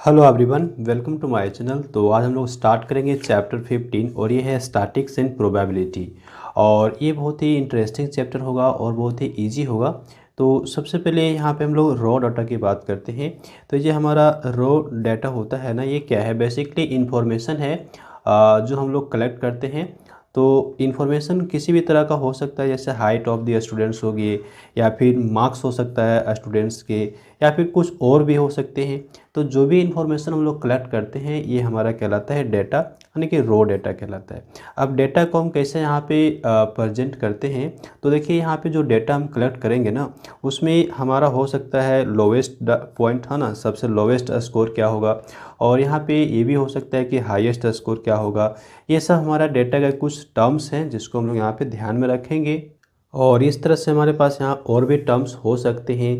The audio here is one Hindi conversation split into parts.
Hello everyone, welcome to my channel. तो आज हम लोग स्टार्ट करेंगे चैप्टर 15 और ये है स्टैटिक्स एंड प्रोबेबिलिटी। और ये बहुत ही इंटरेस्टिंग चैप्टर होगा और बहुत ही इजी होगा। तो सबसे पहले यहाँ पे हम लोग रॉ डाटा की बात करते हैं। तो ये हमारा रॉ डाटा होता है ना, ये क्या है? बेसिकली इंफॉर्मेशन है जो हम लोग कलेक्ट करते हैं। तो इन्फॉर्मेशन किसी भी तरह का हो सकता है, जैसे हाइट ऑफ द स्टूडेंट्स होगी, या फिर मार्क्स हो सकता है स्टूडेंट्स के, या फिर कुछ और भी हो सकते हैं। तो जो भी इंफॉर्मेशन हम लोग कलेक्ट करते हैं ये हमारा कहलाता है डेटा, यानी कि रॉ डेटा कहलाता है। अब डेटा को हम कैसे यहाँ पे प्रेजेंट करते हैं? तो देखिए, यहाँ पे जो डेटा हम कलेक्ट करेंगे ना, उसमें हमारा हो सकता है लोवेस्ट पॉइंट, है ना, सबसे लोवेस्ट स्कोर क्या होगा। और यहाँ पे ये भी हो सकता है कि हाईएस्ट स्कोर क्या होगा। ये सब हमारा डेटा का कुछ टर्म्स हैं जिसको हम लोग यहाँ पे ध्यान में रखेंगे। और इस तरह से हमारे पास यहाँ और भी टर्म्स हो सकते हैं,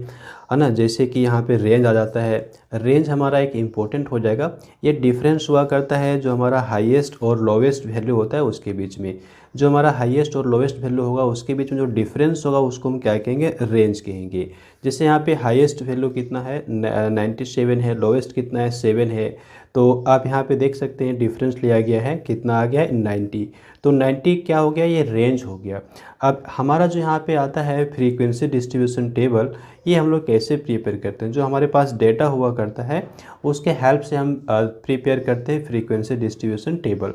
है ना, जैसे कि यहाँ पे रेंज आ जाता है। रेंज हमारा एक इम्पोर्टेंट हो जाएगा। ये डिफरेंस हुआ करता है जो हमारा हाईएस्ट और लोवेस्ट वैल्यू होता है उसके बीच में। जो हमारा हाईएस्ट और लोवेस्ट वैल्यू होगा उसके बीच में जो डिफरेंस होगा उसको हम क्या कहेंगे? रेंज कहेंगे। जैसे यहाँ पे हाईएस्ट वैल्यू कितना है? 97 है। लोवेस्ट कितना है? 7 है। तो आप यहाँ पे देख सकते हैं डिफरेंस लिया गया है, कितना आ गया है? 90। तो 90 क्या हो गया? ये रेंज हो गया। अब हमारा जो यहाँ पे आता है फ्रीक्वेंसी डिस्ट्रीब्यूशन टेबल, ये हम लोग कैसे प्रिपेयर करते हैं? जो हमारे पास डेटा हुआ करता है उसके हेल्प से हम प्रिपेयर करते हैं फ्रीक्वेंसी डिस्ट्रीब्यूशन टेबल।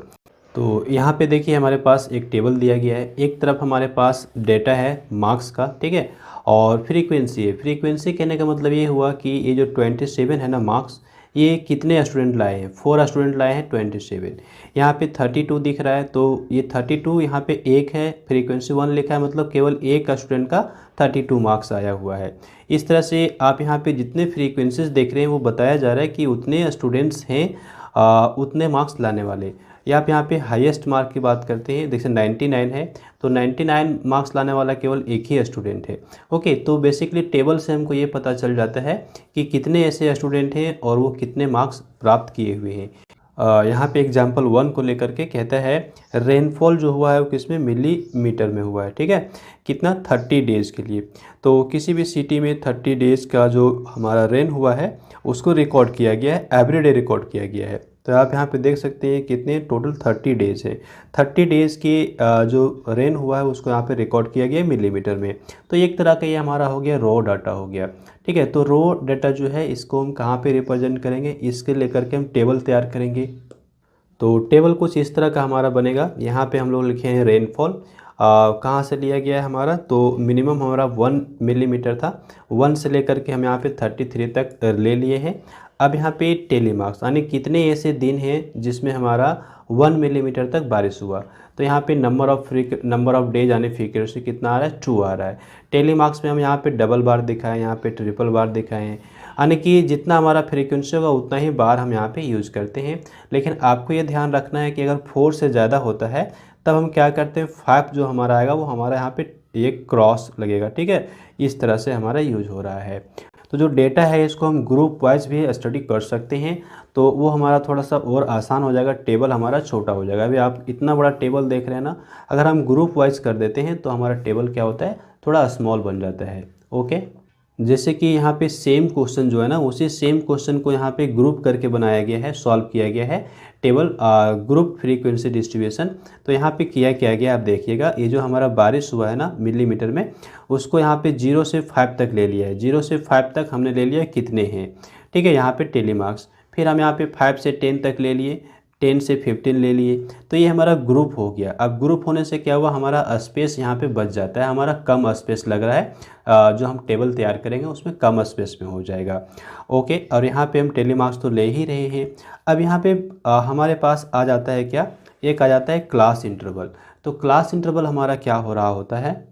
तो यहाँ पे देखिए हमारे पास एक टेबल दिया गया है। एक तरफ हमारे पास डेटा है मार्क्स का, ठीक है, और फ्रीक्वेंसी है। फ्रीक्वेंसी कहने का मतलब ये हुआ कि ये जो 27 है ना मार्क्स, ये कितने स्टूडेंट लाए हैं? 4 स्टूडेंट लाए हैं 27। यहाँ पे 32 दिख रहा है, तो ये 32 यहाँ पे एक है, फ्रीक्वेंसी 1 लिखा है, मतलब केवल एक स्टूडेंट का 32 मार्क्स आया हुआ है। इस तरह से आप यहाँ पे जितने फ्रीक्वेंसीज देख रहे हैं वो बताया जा रहा है कि उतने स्टूडेंट्स हैं उतने मार्क्स लाने वाले। या आप यहाँ पे हाईएस्ट मार्क की बात करते हैं, जैसे 99 है, तो 99 मार्क्स लाने वाला केवल एक ही स्टूडेंट है। ओके, तो बेसिकली टेबल से हमको ये पता चल जाता है कि कितने ऐसे स्टूडेंट हैं और वो कितने मार्क्स प्राप्त किए हुए हैं। यहाँ पे एग्जाम्पल 1 को लेकर के कहता है रेनफॉल जो हुआ है वो किस में? मिलीमीटर में हुआ है, ठीक है। कितना? 30 डेज़ के लिए। तो किसी भी सिटी में 30 डेज़ का जो हमारा रेन हुआ है उसको रिकॉर्ड किया गया है, एवरीडे रिकॉर्ड किया गया है। तो आप यहाँ पे देख सकते हैं कितने टोटल 30 डेज़ है। 30 डेज़ की जो रेन हुआ है उसको यहाँ पे रिकॉर्ड किया गया है मिलीमीटर में। तो एक तरह का ये हमारा हो गया रॉ डाटा हो गया, ठीक है। तो रॉ डाटा जो है इसको हम कहाँ पे रिप्रेजेंट करेंगे? इसके लेकर के हम टेबल तैयार करेंगे। तो टेबल कुछ इस तरह का हमारा बनेगा। यहाँ पे हम लोग लिखे हैं रेनफॉल, कहाँ से लिया गया है हमारा? तो मिनिमम हमारा 1 मिलीमीटर था, 1 से लेकर के हम यहाँ पे 33 तक ले लिए हैं। अब यहाँ पे टेली मार्क्स, यानी कितने ऐसे दिन हैं जिसमें हमारा 1 मिलीमीटर तक बारिश हुआ। तो यहाँ पे नंबर ऑफ डेज यानी फ्रीक्वेंसी कितना आ रहा है? 2 आ रहा है। टेली मार्क्स में हम यहाँ पे डबल बार दिखाएं, यहाँ पे ट्रिपल बार दिखाएं, यानी कि जितना हमारा फ्रीक्वेंसी होगा उतना ही बार हम यहाँ पे यूज़ करते हैं। लेकिन आपको ये ध्यान रखना है कि अगर 4 से ज़्यादा होता है तब हम क्या करते हैं? 5 जो हमारा आएगा वो हमारा यहाँ पे एक क्रॉस लगेगा, ठीक है। इस तरह से हमारा यूज हो रहा है। तो जो डेटा है इसको हम ग्रुप वाइज भी स्टडी कर सकते हैं, तो वो हमारा थोड़ा सा और आसान हो जाएगा, टेबल हमारा छोटा हो जाएगा। अभी आप इतना बड़ा टेबल देख रहे हैं ना, अगर हम ग्रुप वाइज कर देते हैं तो हमारा टेबल क्या होता है? थोड़ा स्मॉल बन जाता है। ओके, जैसे कि यहाँ पे सेम क्वेश्चन जो है ना, उसी सेम क्वेश्चन को यहाँ पे ग्रुप करके बनाया गया है, सॉल्व किया गया है टेबल ग्रुप फ्रीक्वेंसी डिस्ट्रीब्यूशन। तो यहाँ पे किया गया आप देखिएगा, ये जो हमारा बारिश हुआ है ना मिलीमीटर में, उसको यहाँ पे 0 से 5 तक ले लिया है। 0 से 5 तक हमने ले लिया कितने हैं, ठीक है, यहाँ पे टेली मार्क्स। फिर हम यहाँ पे 5 से 10 तक ले लिए, 10 से 15 ले लिए। तो ये हमारा ग्रुप हो गया। अब ग्रुप होने से क्या हुआ? हमारा स्पेस यहाँ पे बच जाता है, हमारा कम स्पेस लग रहा है। जो हम टेबल तैयार करेंगे उसमें कम स्पेस में हो जाएगा। ओके, और यहाँ पे हम टेली मार्क्स तो ले ही रहे हैं। अब यहाँ पे हमारे पास आ जाता है क्या? एक आ जाता है क्लास इंटरवल। तो क्लास इंटरवल हमारा क्या हो रहा होता है?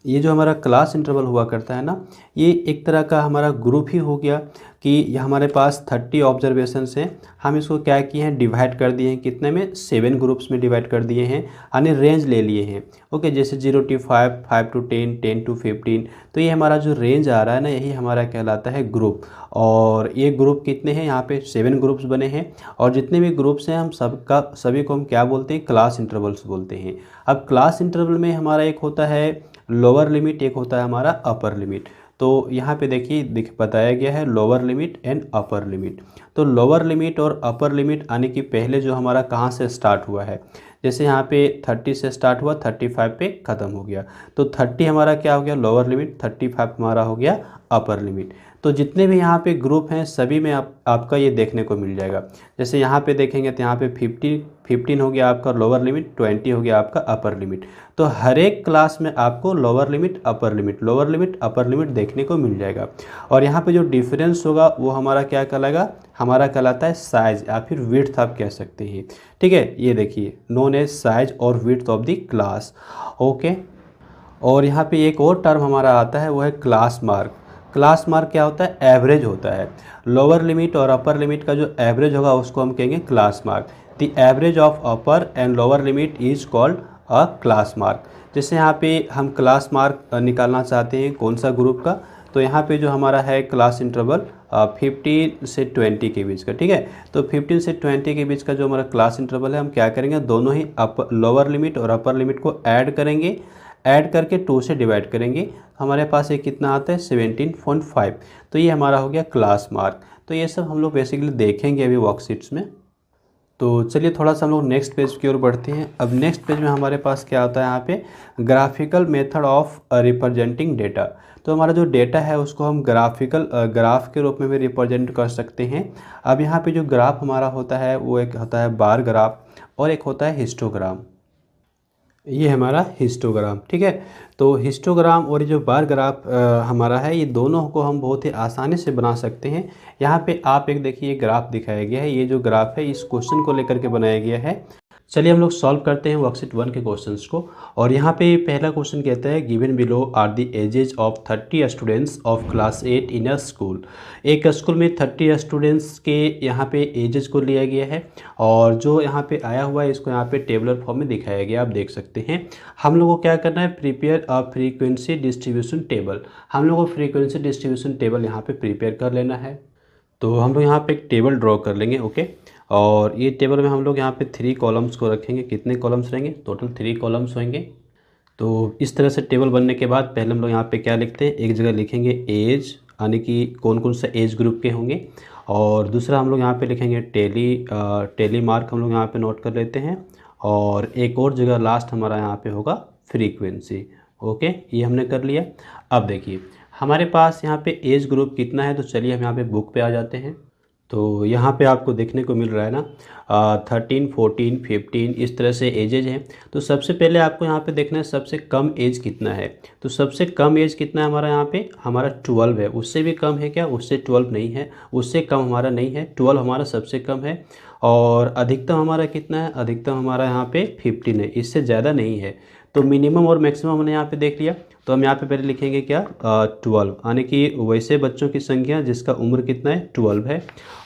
ये जो हमारा क्लास इंटरवल हुआ करता है ना, ये एक तरह का हमारा ग्रुप ही हो गया कि ये हमारे पास 30 ऑब्जर्वेशंस हैं। हम इसको क्या किए हैं? डिवाइड कर दिए हैं, कितने में? 7 ग्रुप्स में डिवाइड कर दिए हैं, यानी रेंज ले लिए हैं। ओके, जैसे 0 to 5, 5 to 10, 10 to 15। तो ये हमारा जो रेंज आ रहा है ना, यही हमारा कहलाता है ग्रुप। और ये ग्रुप कितने हैं? यहाँ पे 7 ग्रुप्स बने हैं, और जितने भी ग्रुप्स हैं हम सभी को हम क्या बोलते हैं? क्लास इंटरवल्स बोलते हैं। अब क्लास इंटरवल में हमारा एक होता है लोअर लिमिट, एक होता है हमारा अपर लिमिट। तो यहाँ पे देखिए बताया गया है lower limit and upper limit. तो लोअर लिमिट और अपर लिमिट आने की पहले जो हमारा कहाँ से स्टार्ट हुआ है, जैसे यहाँ पे 30 से स्टार्ट हुआ, 35 पे ख़त्म हो गया, तो 30 हमारा क्या हो गया लोअर लिमिट, 35 हमारा हो गया अपर लिमिट। तो जितने भी यहाँ पे ग्रुप हैं सभी में आपका ये देखने को मिल जाएगा। जैसे यहाँ पे देखेंगे तो यहाँ पे 15 हो गया आपका लोअर लिमिट, 20 हो गया आपका अपर लिमिट। तो हर एक क्लास में आपको लोअर लिमिट अपर लिमिट देखने को मिल जाएगा। और यहाँ पे जो डिफरेंस होगा वो हमारा क्या कहलाएगा, हमारा कहलाता है साइज या फिर विड्थ आप कह सकते हैं। ठीक है, ये देखिए नोन एज साइज और width of the class. Okay, और यहाँ पे एक और टर्म हमारा आता है वो है क्लास मार्क। क्लास मार्क क्या होता है, एवरेज होता है। लोअर लिमिट और अपर लिमिट का जो एवरेज होगा उसको हम कहेंगे class mark. The average of upper and lower limit is called a class mark. जैसे यहाँ पे हम क्लास मार्क निकालना चाहते हैं कौन सा ग्रुप का, तो यहाँ पे जो हमारा है क्लास इंटरवल 15 से 20 के बीच का। ठीक है, तो 15 से 20 के बीच का जो हमारा क्लास इंटरवल है, हम क्या करेंगे, दोनों ही लोअर लिमिट और अपर लिमिट को ऐड करेंगे, ऐड करके 2 से डिवाइड करेंगे, हमारे पास ये कितना आता है 17.5। तो ये हमारा हो गया क्लास मार्क। तो ये सब हम लोग बेसिकली देखेंगे अभी वर्कशीट्स में। तो चलिए थोड़ा सा हम लोग नेक्स्ट पेज की ओर बढ़ते हैं। अब नेक्स्ट पेज में हमारे पास क्या होता है, यहाँ पे graphical method of representing data. तो हमारा जो डेटा है उसको हम ग्राफ के रूप में भी रिप्रेजेंट कर सकते हैं। अब यहाँ पे जो ग्राफ हमारा होता है वो एक होता है बार ग्राफ और एक होता है हिस्टोग्राम। ये हमारा हिस्टोग्राम। ठीक है, तो हिस्टोग्राम और ये जो बार ग्राफ हमारा है, ये दोनों को हम बहुत ही आसानी से बना सकते हैं। यहाँ पे आप एक देखिए ग्राफ दिखाया गया है, ये जो ग्राफ है इस क्वेश्चन को लेकर के बनाया गया है। चलिए हम लोग सॉल्व करते हैं वर्कशीट 1 के क्वेश्चंस को। और यहाँ पे पहला क्वेश्चन कहता है given below are the ages of 30 students of class 8 in a school. एक स्कूल में 30 स्टूडेंट्स के यहाँ पे एजेस को लिया गया है और जो यहाँ पे आया हुआ है इसको यहाँ पे टेबलर फॉर्म में दिखाया गया, आप देख सकते हैं। हम लोग को क्या करना है, prepare a frequency distribution table. हम लोग को फ्रीक्वेंसी डिस्ट्रीब्यूशन टेबल यहाँ पे प्रिपेयर कर लेना है। तो हम लोग यहाँ पे एक टेबल ड्रॉ कर लेंगे। ओके, और ये टेबल में हम लोग यहाँ पे 3 कॉलम्स को रखेंगे। कितने कॉलम्स रहेंगे, टोटल 3 कॉलम्स होंगे। तो इस तरह से टेबल बनने के बाद पहले हम लोग यहाँ पे क्या लिखते हैं, एक जगह लिखेंगे एज, यानी कि कौन कौन सा एज ग्रुप के होंगे। और दूसरा हम लोग यहाँ पे लिखेंगे टेली मार्क, हम लोग यहाँ पे नोट कर लेते हैं। और एक और जगह लास्ट हमारा यहाँ पे होगा फ्रीक्वेंसी। ओके, ये हमने कर लिया। अब देखिए हमारे पास यहाँ पे एज ग्रुप कितना है, तो चलिए हम यहाँ पे बुक पे आ जाते हैं। तो यहाँ पे आपको देखने को मिल रहा है ना 13, 14, 15 इस तरह से एजेज हैं। तो सबसे पहले आपको यहाँ पे देखना है सबसे कम एज कितना है। तो सबसे कम एज कितना है हमारा, यहाँ पे हमारा 12 है। उससे भी कम है क्या, उससे 12 नहीं है, उससे कम हमारा नहीं है, 12 हमारा सबसे कम है। और अधिकतम हमारा कितना है, अधिकतम हमारा यहाँ पे 15 है, इससे ज़्यादा नहीं है। तो मिनिमम और मैक्सिमम हमने यहाँ पे देख लिया। तो हम यहाँ पे पहले लिखेंगे क्या 12, यानी कि वैसे बच्चों की संख्या जिसका उम्र कितना है 12 है।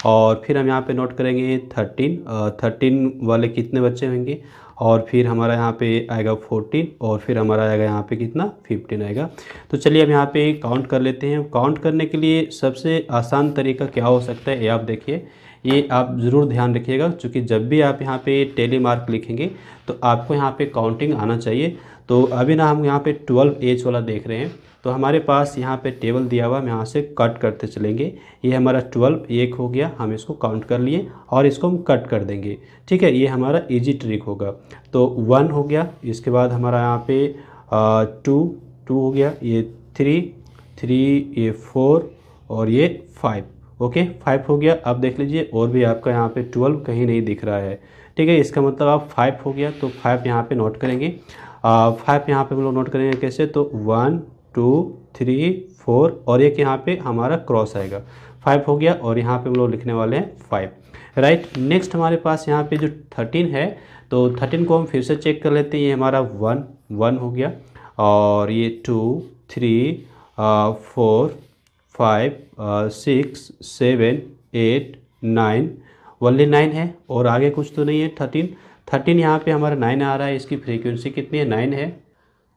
और फिर हम यहाँ पे नोट करेंगे 13 वाले कितने बच्चे होंगे। और फिर हमारा यहाँ पे आएगा 14 और फिर हमारा आएगा यहाँ पे कितना 15 आएगा। तो चलिए हम यहाँ पे काउंट कर लेते हैं। काउंट करने के लिए सबसे आसान तरीका क्या हो सकता है, ये आप देखिए, ये आप ज़रूर ध्यान रखिएगा, क्योंकि जब भी आप यहाँ पे टेली मार्क लिखेंगे तो आपको यहाँ पे काउंटिंग आना चाहिए। तो अभी ना हम यहाँ पे 12 एज वाला देख रहे हैं, तो हमारे पास यहाँ पे टेबल दिया हुआ, हम यहाँ से कट करते चलेंगे। ये हमारा 12 एक हो गया, हम इसको काउंट कर लिए और इसको हम कट कर देंगे। ठीक है, ये हमारा इजी ट्रिक होगा। तो 1 हो गया, इसके बाद हमारा यहाँ पे 2 हो गया, ये 3, ये 4 और ये 5। ओके, 5 हो गया। अब देख लीजिए और भी आपका यहाँ पे 12 कहीं नहीं दिख रहा है। ठीक है, इसका मतलब आप 5 हो गया, तो 5 यहाँ पे नोट करेंगे। 5 यहाँ पे हम लोग नोट करेंगे कैसे, तो 1, 2, 3, 4 और एक यहाँ पे हमारा क्रॉस आएगा। 5 हो गया और यहाँ पे हम लोग लिखने वाले हैं 5। राइट, नेक्स्ट हमारे पास यहाँ पे जो 13 है, तो 13 को हम फिर से चेक कर लेते हैं। ये हमारा 1 हो गया और ये 2, 3, 4, 5, 6, 7, 8, 9, ओनली 9 है और आगे कुछ तो नहीं है। 13 यहाँ पे हमारा 9 आ रहा है, इसकी फ्रीक्वेंसी कितनी है, 9 है।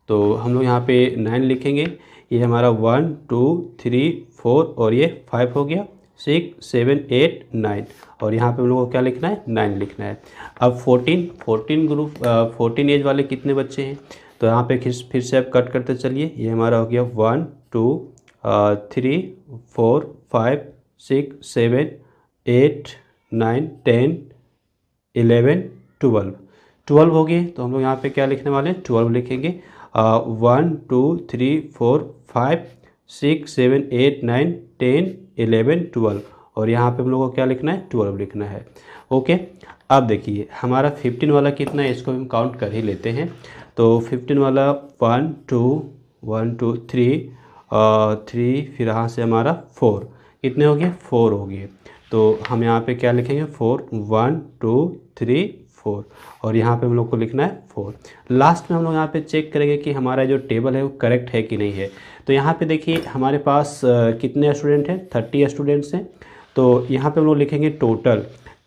तो हम लोग यहाँ पे 9 लिखेंगे। ये हमारा 1, 2, 3, 4 और ये 5 हो गया, 6, 7, 8, 9 और यहाँ पे हम लोग को क्या लिखना है, 9 लिखना है। अब 14 ग्रुप 14 एज वाले कितने बच्चे हैं, तो यहाँ पे फिर से आप कट करते चलिए। ये हमारा हो गया 1, 2, 3 4 5 6 7 8 9 10 11 12 12 हो गए। तो हम लोग यहाँ पे क्या लिखने वाले हैं, 12 लिखेंगे। 1 2 3 4 5 6 7 8 9 10 11 12 और यहाँ पे हम लोग को क्या लिखना है, 12 लिखना है। ओके, अब देखिए हमारा 15 वाला कितना है, इसको हम काउंट कर ही लेते हैं। तो 15 वाला 1 2 1 2 3 3, फिर यहाँ से हमारा 4, कितने हो गए, 4 हो गए। तो हम यहाँ पे क्या लिखेंगे, 4 1 2 3 4 और यहाँ पे हम लोग को लिखना है 4। लास्ट में हम लोग यहाँ पे चेक करेंगे कि हमारा जो टेबल है वो करेक्ट है कि नहीं है। तो यहाँ पे देखिए हमारे पास कितने स्टूडेंट हैं, 30 स्टूडेंट्स हैं। तो यहाँ पे हम लोग लिखेंगे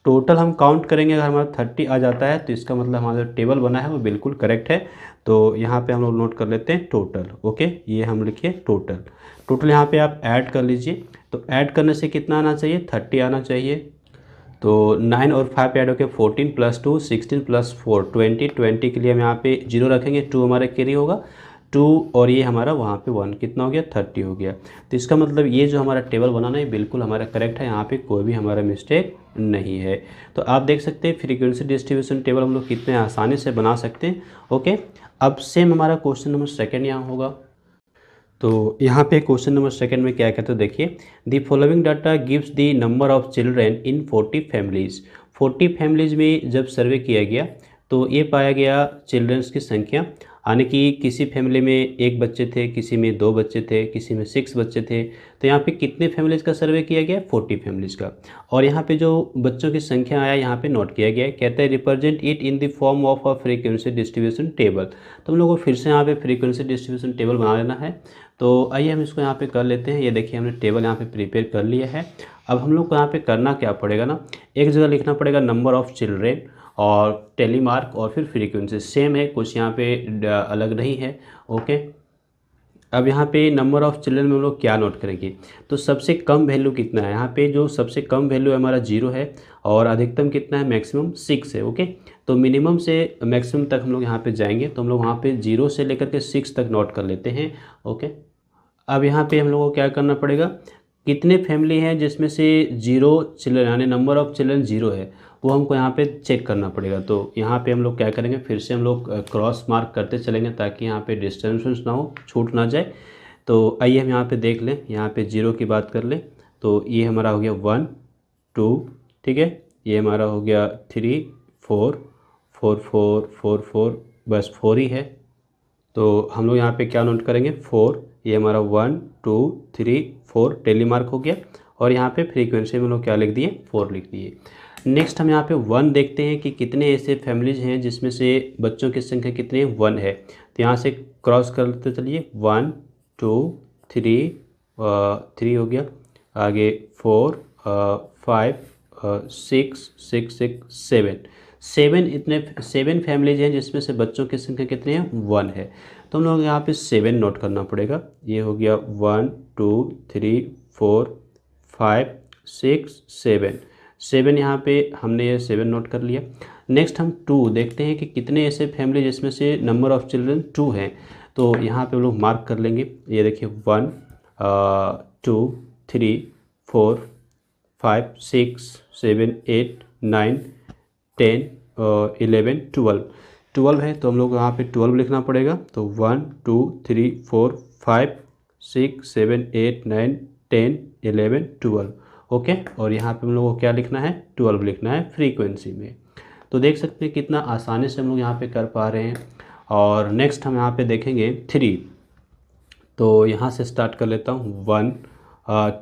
टोटल हम काउंट करेंगे, अगर हमारा 30 आ जाता है तो इसका मतलब हमारा जो टेबल बना है वो बिल्कुल करेक्ट है। तो यहाँ पे हम लोग नोट कर लेते हैं टोटल। ओके, ये हम लिखिए टोटल यहाँ पे आप ऐड कर लीजिए। तो ऐड करने से कितना आना चाहिए, 30 आना चाहिए। तो 9 और 5 ऐड होकर 14 + 2 16 + 4 20 के लिए हम यहाँ पे 0 रखेंगे, 2 हमारा कैरी होगा 2 और ये हमारा वहाँ पे 1, कितना हो गया, 30 हो गया। तो इसका मतलब ये जो हमारा टेबल बनाना है बिल्कुल हमारा करेक्ट है, यहाँ पे कोई भी हमारा मिस्टेक नहीं है। तो आप देख सकते हैं फ्रीक्वेंसी डिस्ट्रीब्यूशन टेबल हम लोग कितने आसानी से बना सकते हैं। ओके, अब सेम हमारा क्वेश्चन नंबर 2 यहाँ होगा। तो यहाँ पे क्वेश्चन नंबर 2 में क्या कहते हैं, देखिए the following data gives the number of children in 40 families. 40 families में जब सर्वे किया गया तो ये पाया गया चिल्ड्रंस की संख्या, यानी कि किसी फैमिली में 1 बच्चे थे, किसी में 2 बच्चे थे, किसी में 6 बच्चे थे। तो यहाँ पे कितने फैमिलीज़ का सर्वे किया गया, 40 फैमिलीज़ का। और यहाँ पे जो बच्चों की संख्या आया यहाँ पे नोट किया गया है, कहता है represent it in the form of a frequency distribution table. तो हम लोग को फिर से यहाँ पे फ्रीक्वेंसी डिस्ट्रीब्यूशन टेबल बना लेना है। तो आइए हम इसको यहाँ पे कर लेते हैं। ये देखिए हमने टेबल यहाँ पे प्रिपेयर कर लिया है। अब हम लोग को यहाँ पे करना क्या पड़ेगा ना, एक जगह लिखना पड़ेगा नंबर ऑफ़ चिल्ड्रेन और टेलीमार्क और फिर फ्रीक्वेंसी, सेम है, कुछ यहाँ पे अलग नहीं है। ओके, अब यहाँ पे नंबर ऑफ़ चिल्ड्रन में हम लोग क्या नोट करेंगे, तो सबसे कम वैल्यू कितना है, यहाँ पे जो सबसे कम वैल्यू है हमारा 0 है और अधिकतम कितना है, मैक्सिमम 6 है। ओके, तो मिनिमम से मैक्सिमम तक हम लोग यहाँ पे जाएंगे, तो हम लोग वहाँ पे 0 से लेकर के 6 तक नोट कर लेते हैं। ओके, अब यहाँ पे हम लोगों को क्या करना पड़ेगा, कितने फैमिली हैं जिसमें से 0 चिल्ड्रन यानी नंबर ऑफ़ चिल्ड्रन 0 है, वो हमको यहाँ पे चेक करना पड़ेगा। तो यहाँ पे हम लोग क्या करेंगे, फिर से हम लोग क्रॉस मार्क करते चलेंगे ताकि यहाँ पे डिस्टेंस ना हो, छूट ना जाए। तो आइए हम यहाँ पे देख लें, यहाँ पे 0 की बात कर लें तो ये हमारा हो गया 1 2, ठीक है, ये हमारा हो गया 3 4 4 4 4 4, बस 4 ही है। तो हम लोग यहाँ पे क्या नोट करेंगे, 4, ये हमारा 1 2 3 4 टेली मार्क हो गया और यहाँ पे फ्रीक्वेंसी में हम लोग क्या लिख दिए, 4 लिख दिए। नेक्स्ट हम यहाँ पे 1 देखते हैं कि कितने ऐसे फैमिलीज हैं जिसमें से बच्चों की संख्या कितनी है, 1 है। तो यहाँ से क्रॉस करते चलिए, 1 2 3 3 हो गया, आगे 4 5 6 6 6 7 इतने 7 फैमिलीज हैं जिसमें से बच्चों की संख्या कितनी है, 1 है। तो हम लोग यहाँ पे 7 नोट करना पड़ेगा। ये हो गया 1 2 3 4 5 6 7 यहाँ पे हमने ये 7 नोट कर लिया। नेक्स्ट हम 2 देखते हैं कि कितने ऐसे फैमिली जिसमें से नंबर ऑफ़ चिल्ड्रन 2 हैं। तो यहाँ पे हम लोग मार्क कर लेंगे, ये देखिए 1 2 3 4 5 6 7 8 9 10 11 12 है। तो हम लोग यहाँ पे 12 लिखना पड़ेगा। तो 1 2 3 4 5 6 7 8 9 10 11 12। ओके, और यहाँ पे हम लोग को क्या लिखना है, 12 लिखना है फ्रीक्वेंसी में। तो देख सकते हैं कितना आसानी से हम लोग यहाँ पे कर पा रहे हैं। और नेक्स्ट हम यहाँ पे देखेंगे 3। तो यहाँ से स्टार्ट कर लेता हूँ, 1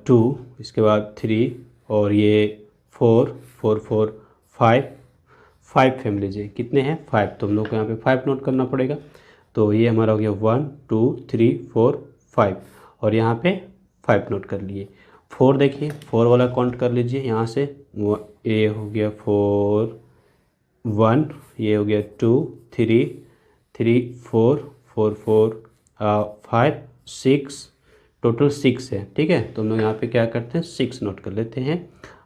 2, इसके बाद 3 और ये 4 4 4 5 फैमिलीज है, कितने हैं, 5। तो हम लोग को यहाँ पे 5 नोट करना पड़ेगा। तो ये हमारा हो गया 1 2 3 4 5 और यहाँ पे 5 नोट कर लिए। 4 देखिए, 4 वाला काउंट कर लीजिए यहाँ से, ये हो गया 4 1, ये हो गया 2 3 3 4 4 4 5 6, टोटल 6 है। ठीक है, तो हम लोग यहाँ पे क्या करते हैं, 6 नोट कर लेते हैं।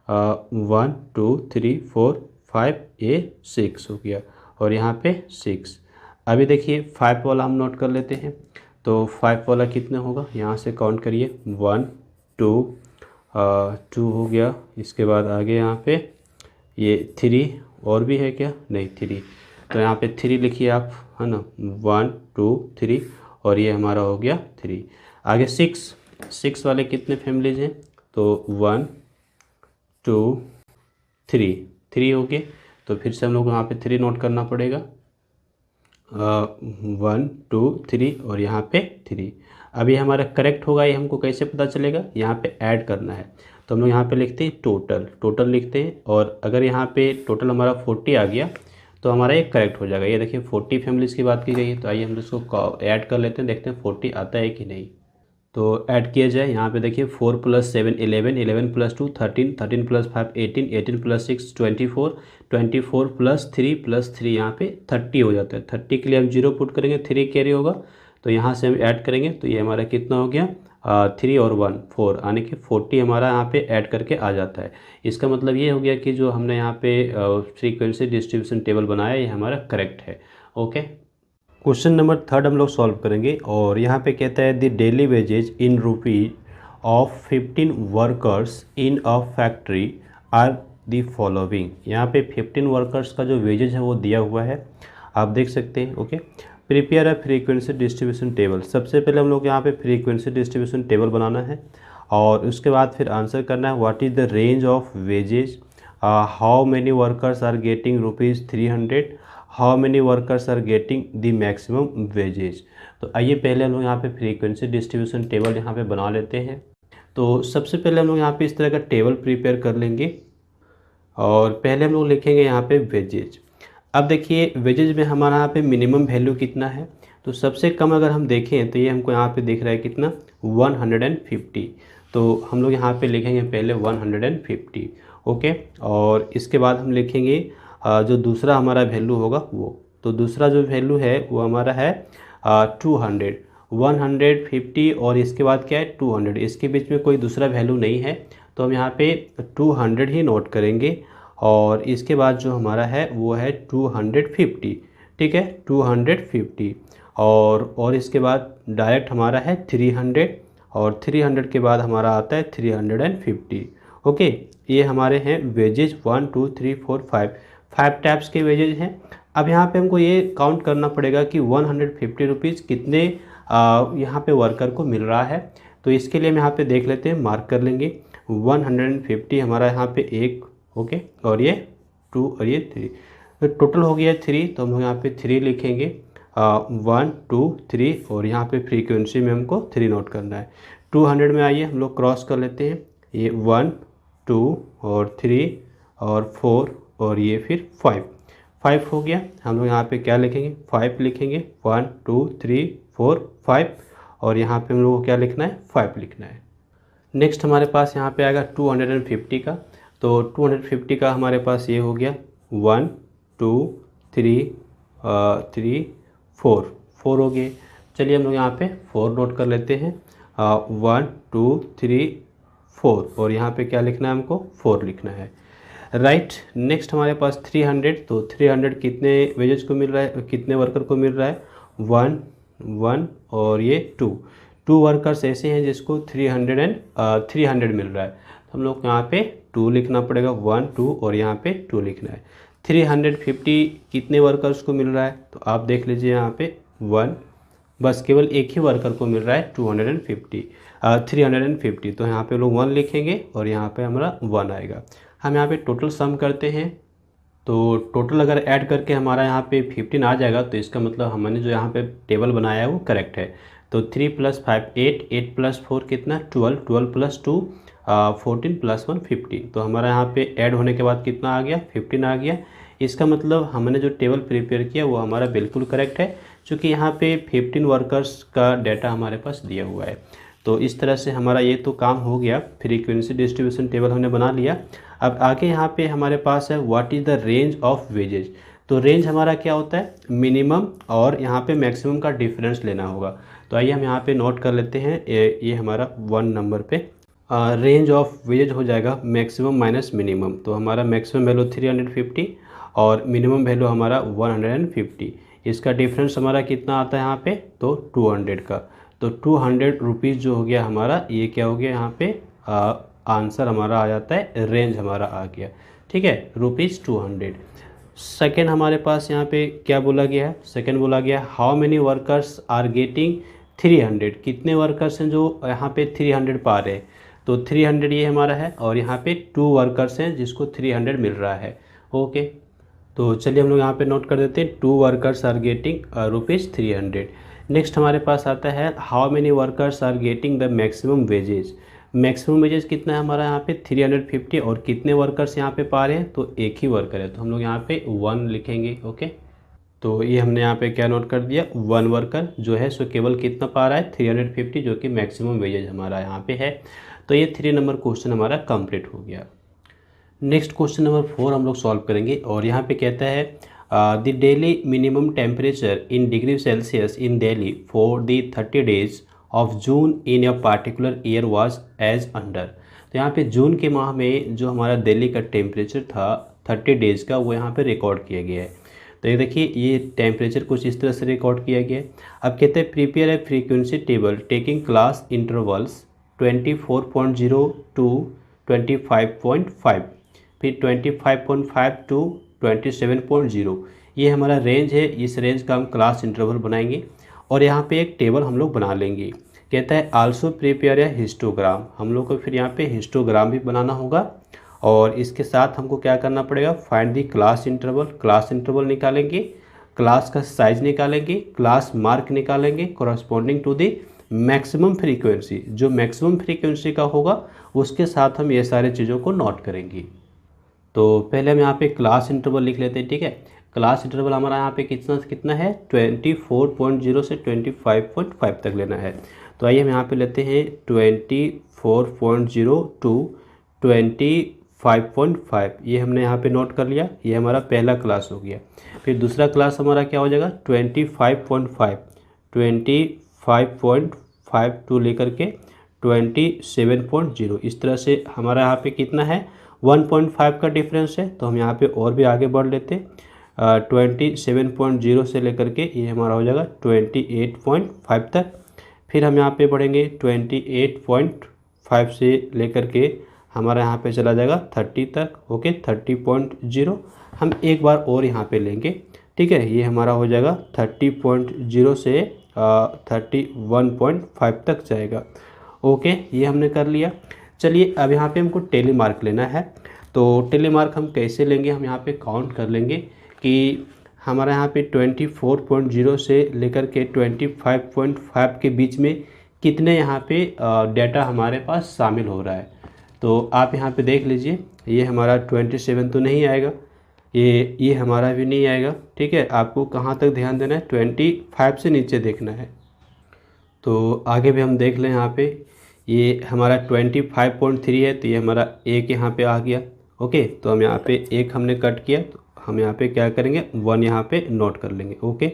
1 2 3 4 5, ये 6 हो गया और यहाँ पे 6। अभी देखिए 5 वाला हम नोट कर लेते हैं। तो 5 वाला कितना होगा, यहाँ से काउंट करिए 1 2 2 हो गया। इसके बाद आगे यहाँ पे ये 3 और भी है क्या, नहीं 3, तो यहाँ पे 3 लिखिए आप, है ना, 1 2 3 और ये हमारा हो गया 3। आगे 6 वाले कितने फैमिलीज हैं, तो 1 2 3 हो गए। तो फिर से हम लोग यहाँ पे 3 नोट करना पड़ेगा, 1 2 3 और यहाँ पे 3। अब ये हमारा करेक्ट होगा, ये हमको कैसे पता चलेगा, यहाँ पे ऐड करना है। तो हम लोग यहाँ पे लिखते हैं टोटल लिखते हैं, और अगर यहाँ पे टोटल हमारा 40 आ गया तो हमारा ये करेक्ट हो जाएगा। ये देखिए 40 फैमिलीज़ की बात की गई है, तो आइए हम इसको ऐड कर लेते हैं, देखते हैं 40 आता है कि नहीं। तो ऐड किया जाए, यहाँ पे देखिए 4 + 7 11, 11 + 2 13, 13 + 5 18, 18 + 6 24, 24 + 3 + 3 यहाँ पे 30 हो जाता है। 30 के लिए हम 0 पुट करेंगे, 3 कैरी होगा, तो यहाँ से हम ऐड करेंगे, तो ये हमारा कितना हो गया, 3 और 1 4, यानी कि 40 हमारा यहाँ पे ऐड करके आ जाता है। इसका मतलब ये हो गया कि जो हमने यहाँ पे फ्रीक्वेंसी डिस्ट्रीब्यूशन टेबल बनाया ये हमारा करेक्ट है। ओके, क्वेश्चन नंबर 3 हम लोग सॉल्व करेंगे, और यहाँ पे कहता है the daily wages in rupees of 15 workers in a factory are the following. यहाँ पे 15 वर्कर्स का जो वेजेज है वो दिया हुआ है, आप देख सकते हैं। Okay, prepare a frequency distribution table. सबसे पहले हम लोग यहाँ पे फ्रीक्वेंसी डिस्ट्रीब्यूशन टेबल बनाना है, और उसके बाद फिर आंसर करना है what is the range of wages, how many workers are getting ₹300, how many workers are getting the maximum wages. तो आइए पहले हम लोग यहाँ पे फ्रीक्वेंसी डिस्ट्रीब्यूशन टेबल यहाँ पे बना लेते हैं। तो सबसे पहले हम लोग यहाँ पे इस तरह का टेबल प्रिपेयर कर लेंगे, और पहले हम लोग लिखेंगे यहाँ पे वेजेज। अब देखिए वेजेज में हमारा यहाँ पे मिनिमम वैल्यू कितना है, तो सबसे कम अगर हम देखें तो ये हमको यहाँ पे दिख रहा है कितना, 150। तो हम लोग यहाँ पे लिखेंगे पहले 150। ओके, और इसके बाद हम लिखेंगे जो दूसरा हमारा वैल्यू होगा वो, तो दूसरा जो वैल्यू है वो हमारा है 200, 150 और इसके बाद क्या है 200, इसके बीच में कोई दूसरा वैल्यू नहीं है, तो हम यहाँ पे 200 ही नोट करेंगे। और इसके बाद जो हमारा है वो है 250, ठीक है 250, और इसके बाद डायरेक्ट हमारा है 300, और 300 के बाद हमारा आता है 350। ओके, ये हमारे हैं वेजेज 1 2 3 4 5 टाइप्स के वेजेज हैं। अब यहाँ पे हमको ये काउंट करना पड़ेगा कि 150 रुपीज़ कितने यहाँ पे वर्कर को मिल रहा है। तो इसके लिए हम यहाँ पे देख लेते हैं, मार्क कर लेंगे 150 हमारा यहाँ पे 1, ओके, और ये 2 और ये 3, तो टोटल हो गया 3, तो हम लोग यहाँ पे 3 लिखेंगे, 1 2 3, और यहाँ पे फ्रीक्वेंसी में हमको 3 नोट करना है। 200 में आइए हम लोग क्रॉस कर लेते हैं, ये 1 2 और 3 और 4 और ये फिर 5 हो गया। हम लोग यहाँ पे क्या लिखेंगे, 5 लिखेंगे, 1 2 3 4 5, और यहाँ पे हम लोग को क्या लिखना है, 5 लिखना है। नेक्स्ट हमारे पास यहाँ पे आएगा 250 का, तो 250 का हमारे पास ये हो गया 1 2 3 3 4 हो गए। चलिए हम लोग यहाँ पे 4 नोट कर लेते हैं, 1 2 3 4, और यहाँ पे क्या लिखना है, हमको 4 लिखना है, राइट। नेक्स्ट हमारे पास 300, तो 300 कितने वेजेज को मिल रहा है, कितने वर्कर को मिल रहा है, 1 और ये 2 वर्कर्स ऐसे हैं जिसको 300 मिल रहा है, तो हम लोग यहाँ पे 2 लिखना पड़ेगा, 1 2 और यहाँ पे 2 लिखना है। 350 कितने वर्कर्स को मिल रहा है, तो आप देख लीजिए यहाँ पे 1, बस केवल एक ही वर्कर को मिल रहा है 350, तो यहाँ पे लोग 1 लिखेंगे और यहाँ पे हमारा 1 आएगा। हम यहाँ पे टोटल सम करते हैं, तो टोटल अगर ऐड करके हमारा यहाँ पे 15 आ जाएगा, तो इसका मतलब हमने जो यहाँ पे टेबल बनाया है वो करेक्ट है। तो 3 + 5 8, 8 + 4 कितना 12, 12 + 2 14 + 1 15, तो हमारा यहाँ पे ऐड होने के बाद कितना आ गया, 15 आ गया। इसका मतलब हमने जो टेबल प्रिपेयर किया वो हमारा बिल्कुल करेक्ट है, क्योंकि यहाँ पे 15 वर्कर्स का डाटा हमारे पास दिया हुआ है। तो इस तरह से हमारा ये तो काम हो गया, फ्रीक्वेंसी डिस्ट्रीब्यूशन टेबल हमने बना लिया। अब आगे यहाँ पे हमारे पास है what is the range of wages. तो रेंज हमारा क्या होता है, मिनिमम और यहाँ पे मैक्सिमम का डिफरेंस लेना होगा। तो आइए हम यहाँ पे नोट कर लेते हैं, ये हमारा 1 नंबर पे रेंज ऑफ वेजेज हो जाएगा मैक्सिमम माइनस मिनिमम। तो हमारा मैक्सिमम वैल्यू 350 और मिनिमम वैल्यू हमारा 150। इसका डिफरेंस हमारा कितना आता है यहाँ पे, तो 200 का। तो 200 रुपीज़ जो हो गया हमारा, ये क्या हो गया यहाँ पे आंसर हमारा आ जाता है, रेंज हमारा आ गया। ठीक है, ₹200। सेकेंड हमारे पास यहाँ पे क्या बोला गया है, सेकेंड बोला गया how many workers are getting 300, कितने वर्कर्स हैं जो यहाँ पे 300 पा रहे हैं। तो 300 ये हमारा है, और यहाँ पे 2 वर्कर्स हैं जिसको 300 मिल रहा है। ओके, तो चलिए हम लोग यहाँ पे नोट कर देते हैं, 2 वर्कर्स आर गेटिंग ₹300। नेक्स्ट हमारे पास आता है how many workers are getting the maximum wages. Maximum wages कितना है हमारा यहाँ पे 350, और कितने वर्कर्स यहाँ पे पा रहे हैं, तो एक ही वर्कर है, तो हम लोग यहाँ पे 1 लिखेंगे। ओके, तो ये हमने यहाँ पे क्या नोट कर दिया, 1 वर्कर जो है सो केवल कितना पा रहा है 350, जो कि मैक्सिमम वेजेज हमारा यहाँ पे है। तो ये 3 नंबर क्वेश्चन हमारा कंप्लीट हो गया। नेक्स्ट क्वेश्चन नंबर 4 हम लोग सॉल्व करेंगे, और यहाँ पे कहता है the daily minimum temperature in degree Celsius in Delhi for the 30 days of June in a particular year was as under. तो यहाँ पे जून के माह में जो हमारा दिल्ली का टेम्परेचर था 30 डेज़ का, वो यहाँ पे रिकॉर्ड किया गया है। तो ये देखिए, ये टेम्परेचर कुछ इस तरह से रिकॉर्ड किया गया है। अब कहते हैं prepare a frequency table taking class intervals 24.0 to 25.5, फिर 25.5 टू 27.0, ये हमारा रेंज है। इस रेंज का हम क्लास इंटरवल बनाएंगे, और यहाँ पे एक टेबल हम लोग बना लेंगे। कहता है आल्सो प्रिपेयर ए हिस्टोग्राम, हम लोग को फिर यहाँ पे हिस्टोग्राम भी बनाना होगा, और इसके साथ हमको क्या करना पड़ेगा, find the class interval. Class interval निकालेंगे, क्लास का साइज निकालेंगे, क्लास मार्क निकालेंगे corresponding to the maximum frequency. जो मैक्सिमम फ्रीक्वेंसी का होगा उसके साथ हम ये सारे चीज़ों को नोट करेंगे। तो पहले हम यहाँ पे क्लास इंटरवल लिख लेते हैं। ठीक है, क्लास इंटरवल हमारा यहाँ पे कितना है 24.0 से 25.5 तक लेना है। तो आइए हम यहाँ पे लेते हैं 24.0 टू 25.5, ये हमने यहाँ पे नोट कर लिया। ये हमारा पहला क्लास हो गया। फिर दूसरा क्लास हमारा क्या हो जाएगा 25.5 टू लेकर के 27.0। इस तरह से हमारा यहाँ पे कितना है 1.5 का डिफरेंस है। तो हम यहाँ पे और भी आगे बढ़ लेते हैं, 27.0 से लेकर के ये हमारा हो जाएगा 28.5 तक। फिर हम यहाँ पे बढ़ेंगे 28.5 से लेकर के हमारा यहाँ पे चला जाएगा 30 तक। ओके, 30.0 हम एक बार और यहाँ पे लेंगे। ठीक है, ये हमारा हो जाएगा 30.0 से 31.5 तक जाएगा। ओके, ये हमने कर लिया। चलिए अब यहाँ पे हमको टेली मार्क लेना है। तो टेली मार्क हम कैसे लेंगे, हम यहाँ पे काउंट कर लेंगे कि हमारा यहाँ पे 24.0 से लेकर के 25.5 के बीच में कितने यहाँ पे डाटा हमारे पास शामिल हो रहा है। तो आप यहाँ पे देख लीजिए, ये हमारा 27 तो नहीं आएगा, ये हमारा भी नहीं आएगा। ठीक है, आपको कहाँ तक ध्यान देना है 25 से नीचे देखना है। तो आगे भी हम देख लें, यहाँ पे ये हमारा 25.3 है, तो ये हमारा एक यहाँ पे आ गया। ओके, तो हम यहाँ पे एक हमने कट किया, तो हम यहाँ पे क्या करेंगे 1 यहाँ पे नोट कर लेंगे। ओके,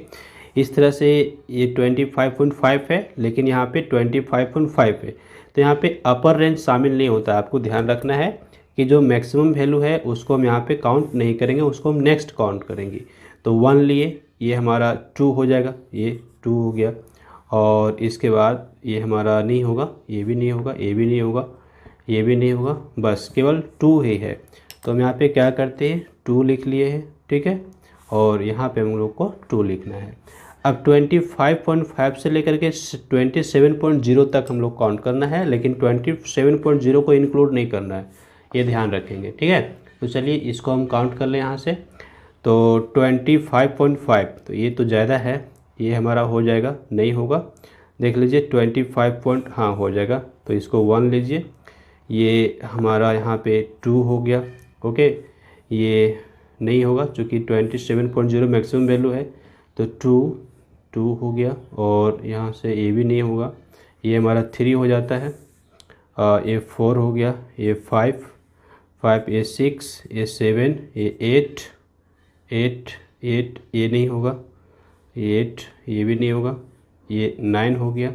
इस तरह से ये 25.5 है, लेकिन यहाँ पे 25.5 है। तो यहाँ पे अपर रेंज शामिल नहीं होता, आपको ध्यान रखना है कि जो मैक्सिमम वैल्यू है उसको हम यहाँ पे काउंट नहीं करेंगे, उसको हम नेक्स्ट काउंट करेंगे। तो 1 लिए, ये हमारा 2 हो जाएगा, ये 2 हो गया, और इसके बाद ये हमारा नहीं होगा, ये भी नहीं होगा, ये भी नहीं होगा, ये भी नहीं होगा, बस केवल 2 ही है। तो हम यहाँ पे क्या करते हैं 2 लिख लिए हैं। ठीक है, और यहाँ पे हम लोग को 2 लिखना है। अब 25.5 से लेकर के 27.0 तक हम लोग काउंट करना है, लेकिन 27.0 को इंक्लूड नहीं करना है, ये ध्यान रखेंगे। ठीक है, तो चलिए इसको हम काउंट कर लें यहाँ से। तो 25.5, तो ये तो ज़्यादा है, ये हमारा हो जाएगा, नहीं होगा, देख लीजिए 25 हाँ हो जाएगा। तो इसको 1 लीजिए, ये हमारा यहाँ पे 2 हो गया। ओके, ये नहीं होगा चूँकि 27.0 मैक्सिमम वैल्यू है, तो 2 हो गया, और यहाँ से ये भी नहीं होगा, ये हमारा 3 हो जाता है, ये 4 हो गया, ये 5, ये 6, ये 7, ये 8, ये नहीं होगा, ये 8, ये भी नहीं होगा, ये 9 हो गया,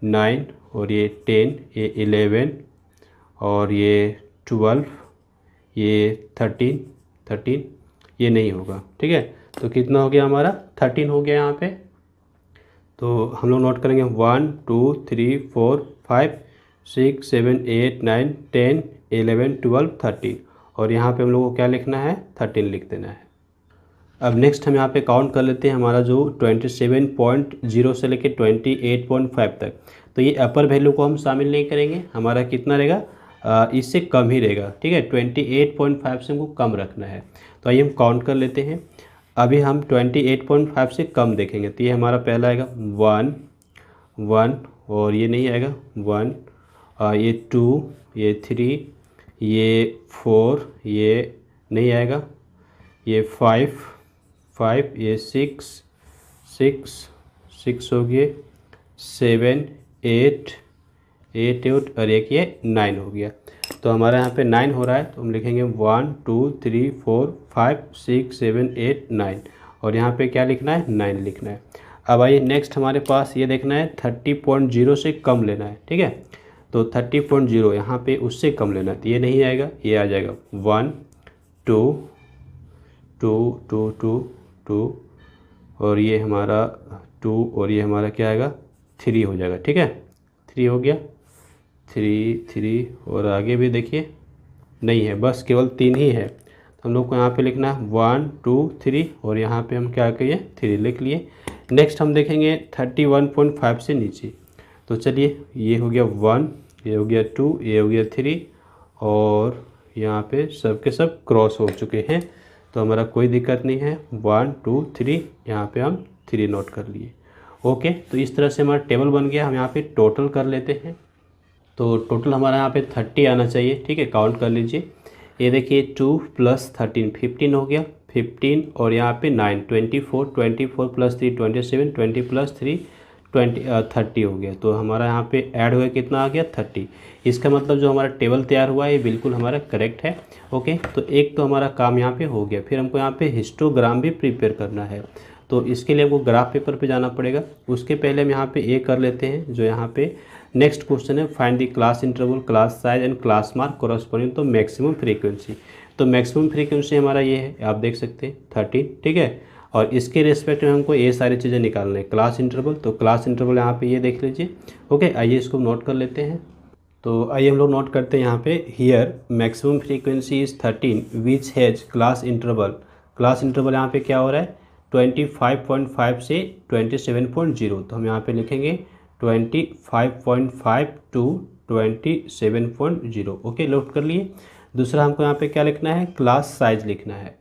9, और ये 10, ये 11, और ये 12, ये 13, ये नहीं होगा। ठीक है, तो कितना हो गया हमारा 13 हो गया यहाँ पे। तो हम लोग नोट करेंगे 1 2 3 4 5 6 7 8 9 10 11 12 13 और यहाँ पे हम लोग को क्या लिखना है 13 लिख देना है। अब नेक्स्ट हम यहाँ पे काउंट कर लेते हैं हमारा जो 27.0 से लेके 28.5 तक। तो ये अपर वैल्यू को हम शामिल नहीं करेंगे, हमारा कितना रहेगा इससे कम ही रहेगा, ठीक है। 28.5 से हमको कम रखना है। तो आइए हम काउंट कर लेते हैं। अभी हम 28.5 से कम देखेंगे तो ये हमारा पहला आएगा 1 1 और ये नहीं आएगा 1, ये 2, ये 3, ये 4, ये नहीं आएगा, ये 5 5, ये 6 6 हो गए, 7 8 8 और एक ये 9 हो गया। तो हमारा यहाँ पे 9 हो रहा है तो हम लिखेंगे 1 2 3 4 5 6 7 8 9 और यहाँ पे क्या लिखना है 9 लिखना है। अब आइए नेक्स्ट हमारे पास ये देखना है 30.0 से कम लेना है, ठीक है। तो 30.0 यहाँ पे उससे कम लेना है तो ये नहीं आएगा, ये आ जाएगा 1 2 2 2 2 2 और ये हमारा 2 और ये हमारा क्या आएगा 3 हो जाएगा, ठीक है। 3 हो गया, 3 और आगे भी देखिए नहीं है, बस केवल 3 ही है। तो हम लोग को यहाँ पे लिखना है 1 2 3 और यहाँ पे हम क्या करिए 3 लिख लिए। नेक्स्ट हम देखेंगे 31.5 से नीचे। तो चलिए ये हो गया 1, ये हो गया 2, ये हो गया 3 और यहाँ पे सब के सब क्रॉस हो चुके हैं तो हमारा कोई दिक्कत नहीं है। 1 2 3 यहाँ पे हम 3 नोट कर लिए। ओके, तो इस तरह से हमारा टेबल बन गया। हम यहाँ पे टोटल कर लेते हैं। तो टोटल हमारा यहाँ पे 30 आना चाहिए, ठीक है। काउंट कर लीजिए, ये देखिए 2 + 13 15 हो गया, 15 और यहाँ पे 9 24 24 + 3 27 20 + 3 30 हो गया। तो हमारा यहाँ पे ऐड हुआ कितना आ गया 30। इसका मतलब जो हमारा टेबल तैयार हुआ है ये बिल्कुल हमारा करेक्ट है। ओके, तो एक तो हमारा काम यहाँ पे हो गया। फिर हमको यहाँ पे हिस्टोग्राम भी प्रिपेयर करना है तो इसके लिए हमको ग्राफ पेपर पे जाना पड़ेगा। उसके पहले हम यहाँ पे ये कर लेते हैं जो यहाँ पे नेक्स्ट क्वेश्चन है, find the class interval, class size and class mark corresponding तो मैक्सिमम फ्रीक्वेंसी। तो मैक्सिमम फ्रीक्वेंसी हमारा ये है, आप देख सकते हैं 13, ठीक है। और इसके रेस्पेक्ट में हमको ये सारी चीज़ें निकालना है। क्लास इंटरवल, तो क्लास इंटरवल यहाँ पे ये देख लीजिए। ओके, आइए इसको नोट कर लेते हैं। तो आइए हम लोग नोट करते हैं यहाँ पे, here maximum frequency is 13 which has class interval. Class interval यहाँ पे क्या हो रहा है 25.5 से 27.0। तो हम यहाँ पे लिखेंगे 25.5 to 27.0। ओके, नोट कर लिए। दूसरा हमको यहाँ पे क्या लिखना है, क्लास साइज लिखना है।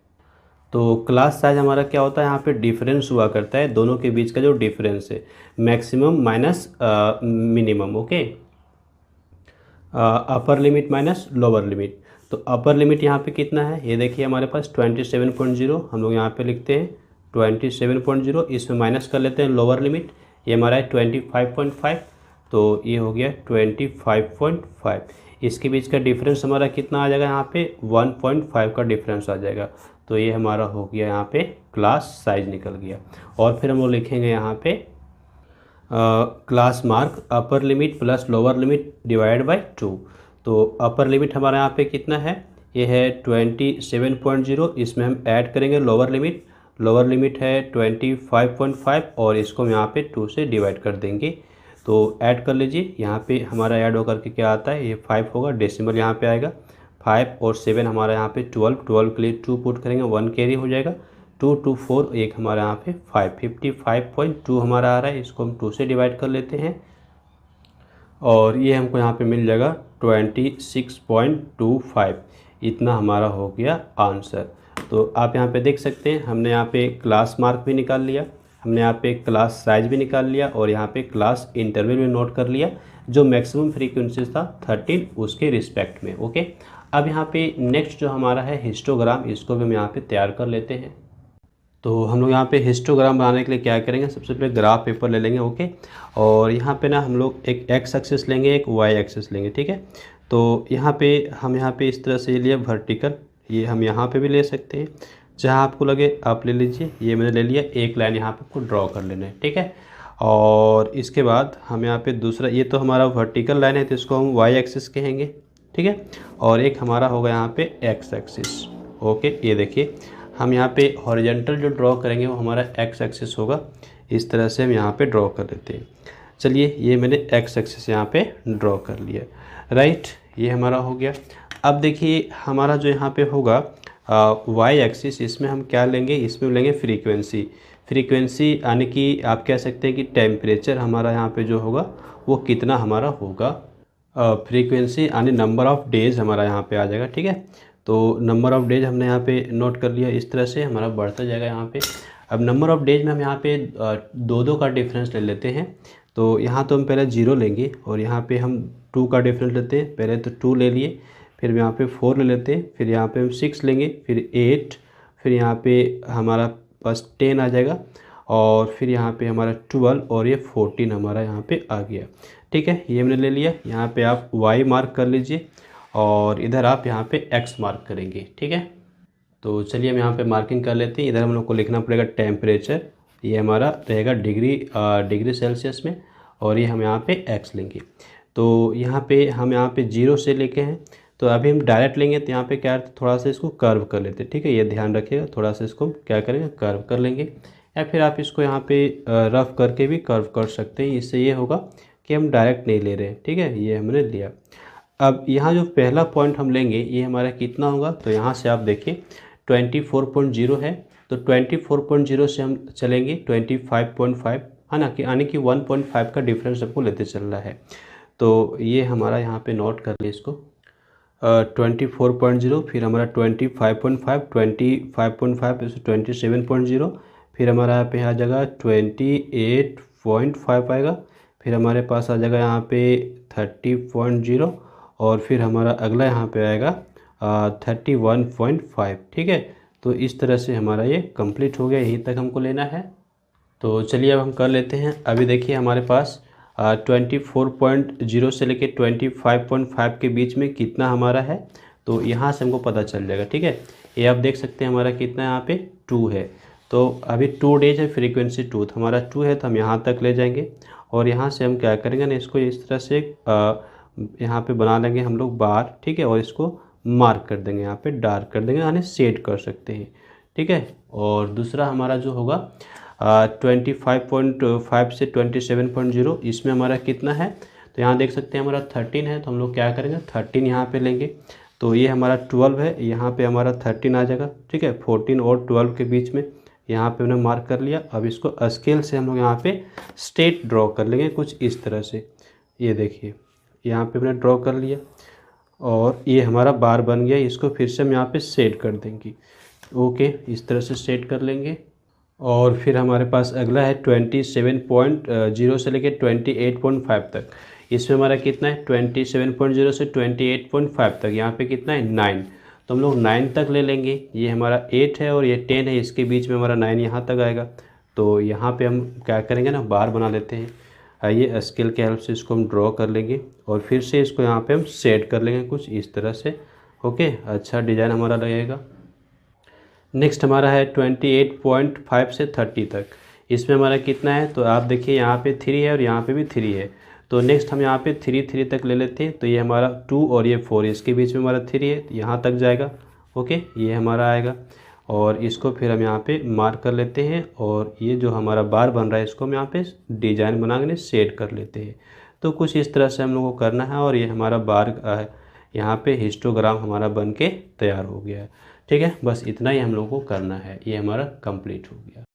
तो क्लास साइज हमारा क्या होता है, यहाँ पे डिफरेंस हुआ करता है दोनों के बीच का जो डिफरेंस है, maximum minus minimum. Okay, upper limit minus lower limit. तो अपर लिमिट यहाँ पे कितना है, ये देखिए हमारे पास 27.0, हम लोग यहाँ पे लिखते हैं 27.0, इसमें माइनस कर लेते हैं लोअर लिमिट, ये हमारा है 25.5, तो ये हो गया 25.5। इसके बीच का डिफरेंस हमारा कितना आ जाएगा, यहाँ पे 1.5 का डिफरेंस आ जाएगा। तो ये हमारा हो गया यहाँ पे क्लास साइज निकल गया। और फिर हम लोग लिखेंगे यहाँ पे class mark, upper limit plus lower limit divide by 2। तो अपर लिमिट हमारा यहाँ पे कितना है, ये है 27.0, इसमें हम ऐड करेंगे लोअर लिमिट। लोअर लिमिट है 25.5 और इसको हम यहाँ पे 2 से डिवाइड कर देंगे। तो ऐड कर लीजिए, यहाँ पे हमारा ऐड होकर के क्या आता है, ये 5 होगा, डेसिमल यहाँ पे आएगा 5 और 7 हमारा यहाँ पे 12 के लिए 2 पुट करेंगे, 1 कैरी हो जाएगा, 2 2 4 एक हमारा यहाँ पे 5 55.2 हमारा आ रहा है। इसको हम 2 से डिवाइड कर लेते हैं और ये हमको यहाँ पे मिल जाएगा 26.25। इतना हमारा हो गया आंसर। तो आप यहाँ पे देख सकते हैं, हमने यहाँ पे क्लास मार्क भी निकाल लिया, हमने यहाँ पे क्लास साइज भी निकाल लिया और यहाँ पे क्लास इंटरवल भी नोट कर लिया जो मैक्सिमम फ्रीक्वेंसी था 13 उसके रिस्पेक्ट में। ओके, अब यहाँ पे नेक्स्ट जो हमारा है हिस्टोग्राम, इसको भी हम यहाँ पे तैयार कर लेते हैं। तो हम लोग यहाँ पे हिस्टोग्राम बनाने के लिए क्या करेंगे, सबसे पहले ग्राफ पेपर ले लेंगे। ओके, और यहाँ पे ना हम लोग एक एक्स एक्सिस लेंगे, एक वाई एक्सिस लेंगे, ठीक है। तो यहाँ पे हम यहाँ पे इस तरह से लिया वर्टिकल, ये हम यहाँ पे भी ले सकते हैं, जहाँ आपको लगे आप ले लीजिए। ये मैंने ले लिया, एक लाइन यहाँ पे आपको ड्रॉ कर लेना है, ठीक है। और इसके बाद हम यहाँ पे दूसरा, ये तो हमारा वर्टिकल लाइन है तो इसको हम वाई एक्सिस कहेंगे, ठीक है। और एक हमारा होगा यहाँ पे एक्स एक्सिस। ओके, ये देखिए हम यहाँ पे हॉरिजॉन्टल जो ड्रॉ करेंगे वो हमारा एक्स एक्सिस होगा। इस तरह से हम यहाँ पे ड्रॉ कर लेते हैं। चलिए ये मैंने एक्स एक्सिस यहाँ पे ड्रॉ कर लिया, राइट, ये हमारा हो गया। अब देखिए हमारा जो यहाँ पे होगा वाई एक्सिस, इसमें हम क्या लेंगे, इसमें लेंगे फ्रीक्वेंसी यानी कि आप कह सकते हैं कि टेम्परेचर हमारा यहाँ पे जो होगा वो कितना हमारा होगा। फ्रीक्वेंसी यानी नंबर ऑफ़ डेज़ हमारा यहाँ पे आ जाएगा, ठीक है। तो नंबर ऑफ़ डेज हमने यहाँ पे नोट कर लिया, इस तरह से हमारा बढ़ता जाएगा यहाँ पे। अब नंबर ऑफ़ डेज में हम यहाँ पे दो का डिफरेंस ले लेते हैं। तो यहाँ तो हम पहले 0 लेंगे और यहाँ पे हम 2 का डिफरेंस लेते हैं। पहले तो 2 ले लिए, फिर यहाँ पे 4 ले लेते हैं, फिर यहाँ पे हम 6 लेंगे, फिर 8, फिर यहाँ पे हमारा पास 10 आ जाएगा और फिर यहाँ पे हमारा 12 और ये 14 हमारा यहाँ पे आ गया, ठीक है। ये हमने ले लिया। यहाँ पे आप y मार्क कर लीजिए और इधर आप यहाँ पे x मार्क करेंगे, ठीक है। तो चलिए हम यहाँ पे मार्किंग कर लेते हैं। इधर हम लोग को लिखना पड़ेगा टेम्परेचर, ये हमारा रहेगा डिग्री सेल्सियस में, और ये हम यहाँ पे x लेंगे। तो यहाँ पे हम यहाँ पे 0 से लेके हैं, तो अभी हम डायरेक्ट लेंगे तो यहाँ पे क्या थोड़ा सा इसको कर्व कर लेते हैं, ठीक है। ये ध्यान रखिएगा, थोड़ा सा इसको क्या करेंगे, कर्व कर लेंगे, या फिर आप इसको यहाँ पे रफ करके भी कर्व कर सकते हैं। इससे ये होगा कि हम डायरेक्ट नहीं ले रहे हैं, ठीक है। ये हमने लिया। अब यहाँ जो पहला पॉइंट हम लेंगे ये हमारा कितना होगा, तो यहाँ से आप देखिए 24.0 है, तो 24.0 से हम चलेंगे 25.5, है ना, कि यानी कि 1.5 का डिफरेंस आपको लेते चल रहा है। तो ये हमारा यहाँ पे नोट कर ले इसको, 24.0, फिर हमारा 25.5, 25.5 27.0, फिर हमारा यहाँ पे आ जाएगा 28.5 आएगा, फिर हमारे पास आ जाएगा यहाँ पे 30.0, और फिर हमारा अगला यहाँ पे आएगा 31.5, ठीक है। तो इस तरह से हमारा ये कंप्लीट हो गया, यहीं तक हमको लेना है। तो चलिए अब हम कर लेते हैं। अभी देखिए हमारे पास 24.0 से लेके 25.5 के बीच में कितना हमारा है, तो यहाँ से हमको पता चल जाएगा, ठीक है। ये आप देख सकते हैं हमारा कितना यहाँ पे 2 है। तो अभी 2 डेज है, फ्रीक्वेंसी 2, तो हमारा 2 है, तो हम यहाँ तक ले जाएंगे और यहाँ से हम क्या करेंगे ना, इसको इस तरह से यहाँ पे बना लेंगे हम लोग बार, ठीक है, और इसको मार्क कर देंगे, यहाँ पे डार्क कर देंगे, यानी शेड कर सकते हैं, ठीक है। और दूसरा हमारा जो होगा 25.5 से 27.0, इसमें हमारा कितना है, तो यहाँ देख सकते हैं हमारा 13 है, तो हम लोग क्या करेंगे 13 यहाँ पे लेंगे। तो ये हमारा 12 है, यहाँ पे हमारा 13 आ जाएगा, ठीक है। 14 और 12 के बीच में यहाँ पे हमने मार्क कर लिया। अब इसको स्केल से हम लोग यहाँ पे स्ट्रेट ड्रॉ कर लेंगे कुछ इस तरह से। ये देखिए यहाँ पे हमने ड्रॉ कर लिया और ये हमारा बार बन गया। इसको फिर से हम यहाँ पे सेट कर देंगे, ओके, इस तरह से सेट कर लेंगे। और फिर हमारे पास अगला है 27.0 से लेके 28.5 तक। इसमें हमारा कितना है 27.0 से 28.5 तक, यहाँ पे कितना है 9, तो हम लोग 9 तक ले लेंगे। ये हमारा 8 है और ये 10 है, इसके बीच में हमारा 9 यहाँ तक आएगा। तो यहाँ पे हम क्या करेंगे ना, बार बना लेते हैं। आइए स्केल के हेल्प से इसको हम ड्रॉ कर लेंगे और फिर से इसको यहाँ पे हम सेट कर लेंगे कुछ इस तरह से, ओके। अच्छा डिज़ाइन हमारा लगेगा। नेक्स्ट हमारा है 28.5 से 30 तक। इसमें हमारा कितना है, तो आप देखिए यहाँ पे 3 है और यहाँ पे भी 3 है। तो नेक्स्ट हम यहाँ पे 3 तक ले लेते हैं। तो ये हमारा 2 और ये 4, इसके बीच में हमारा 3 है, यहाँ तक जाएगा, ओके, ये हमारा आएगा। और इसको फिर हम यहाँ पे मार्क कर लेते हैं और ये जो हमारा बार बन रहा है इसको हम यहाँ पे डिजाइन बना के सेट कर लेते हैं। तो कुछ इस तरह से हम लोग को करना है और ये हमारा बार यहाँ पे हिस्टोग्राम हमारा बन के तैयार हो गया है, ठीक है। बस इतना ही हम लोग को करना है, ये हमारा कंप्लीट हो गया।